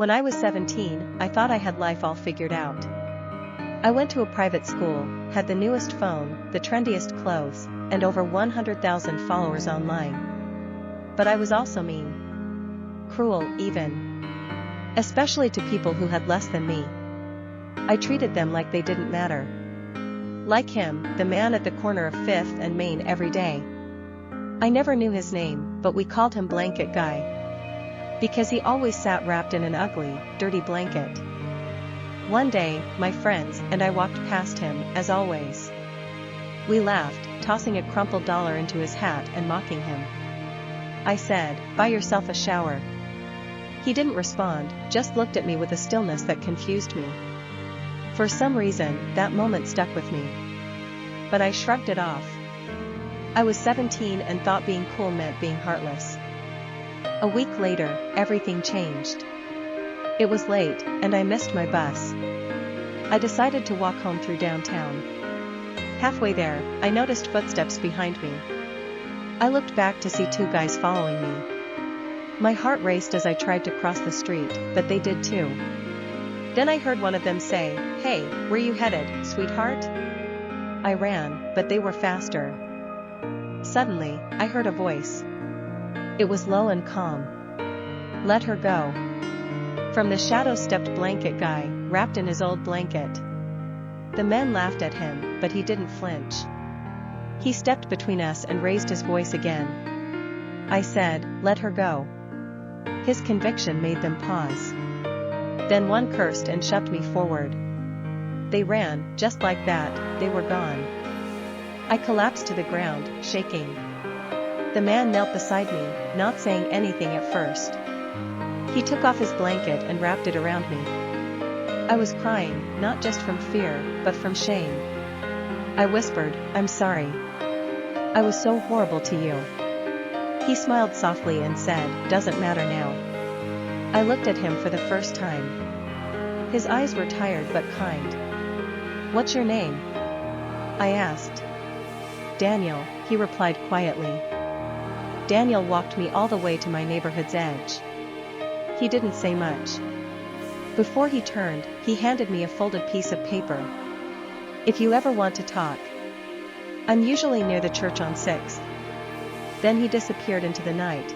When I was 17, I thought I had life all figured out. I went to a private school, had the newest phone, the trendiest clothes, and over 100,000 followers online. But I was also mean. Cruel, even. Especially to people who had less than me. I treated them like they didn't matter. Like him, the man at the corner of 5th and Main every day. I never knew his name, but we called him Blanket Guy. Because he always sat wrapped in an ugly, dirty blanket. One day, my friends and I walked past him, as always. We laughed, tossing a crumpled dollar into his hat and mocking him. I said, "Buy yourself a shower." He didn't respond, just looked at me with a stillness that confused me. For some reason, that moment stuck with me. But I shrugged it off. I was 17 and thought being cool meant being heartless. A week later, everything changed. It was late, and I missed my bus. I decided to walk home through downtown. Halfway there, I noticed footsteps behind me. I looked back to see two guys following me. My heart raced as I tried to cross the street, but they did too. Then I heard one of them say, "Hey, where you headed, sweetheart?" I ran, but they were faster. Suddenly, I heard a voice. It was low and calm. "Let her go." From the shadows stepped Blanket Guy, wrapped in his old blanket. The men laughed at him, but he didn't flinch. He stepped between us and raised his voice again. I said, "Let her go." His conviction made them pause. Then one cursed and shoved me forward. They ran, just like that, they were gone. I collapsed to the ground, shaking. The man knelt beside me, not saying anything at first. He took off his blanket and wrapped it around me. I was crying, not just from fear, but from shame. I whispered, "I'm sorry. I was so horrible to you." He smiled softly and said, "Doesn't matter now." I looked at him for the first time. His eyes were tired but kind. "What's your name?" I asked. "Daniel," he replied quietly. Daniel walked me all the way to my neighborhood's edge. He didn't say much. Before he turned, he handed me a folded piece of paper. "If you ever want to talk. I'm usually near the church on 6th. Then he disappeared into the night.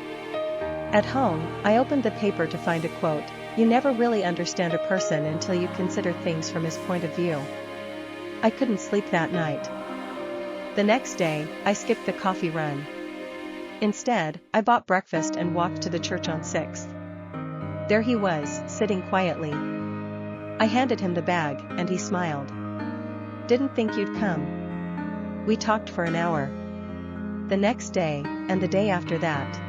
At home, I opened the paper to find a quote, "You never really understand a person until you consider things from his point of view." I couldn't sleep that night. The next day, I skipped the coffee run. Instead, I bought breakfast and walked to the church on 6th. There he was, sitting quietly. I handed him the bag, and he smiled. "Didn't think you'd come." We talked for an hour. The next day, and the day after that.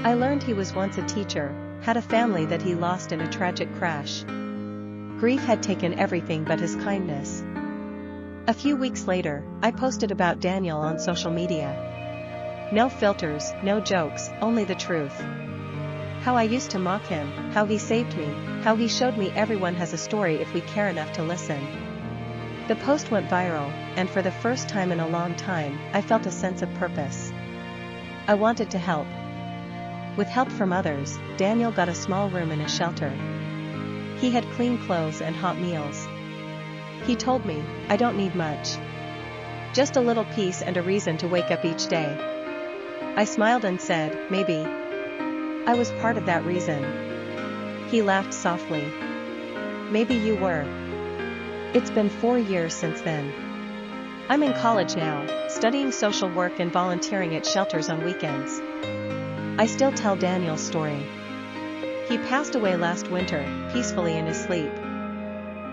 I learned he was once a teacher, had a family that he lost in a tragic crash. Grief had taken everything but his kindness. A few weeks later, I posted about Daniel on social media. No filters, no jokes, only the truth. How I used to mock him, how he saved me, how he showed me everyone has a story if we care enough to listen. The post went viral, and for the first time in a long time, I felt a sense of purpose. I wanted to help. With help from others, Daniel got a small room in a shelter. He had clean clothes and hot meals. He told me, "I don't need much. Just a little peace and a reason to wake up each day." I smiled and said, "Maybe I was part of that reason." He laughed softly. "Maybe you were." It's been 4 years since then. I'm in college now, studying social work and volunteering at shelters on weekends. I still tell Daniel's story. He passed away last winter, peacefully in his sleep.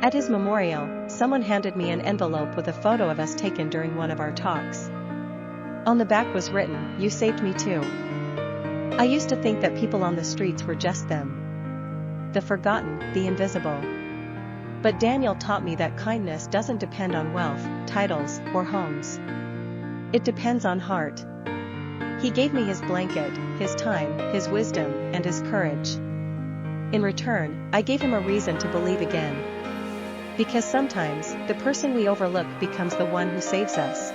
At his memorial, someone handed me an envelope with a photo of us taken during one of our talks. On the back was written, "You saved me too." I used to think that people on the streets were just them. The forgotten, the invisible. But Daniel taught me that kindness doesn't depend on wealth, titles, or homes. It depends on heart. He gave me his blanket, his time, his wisdom, and his courage. In return, I gave him a reason to believe again. Because sometimes, the person we overlook becomes the one who saves us.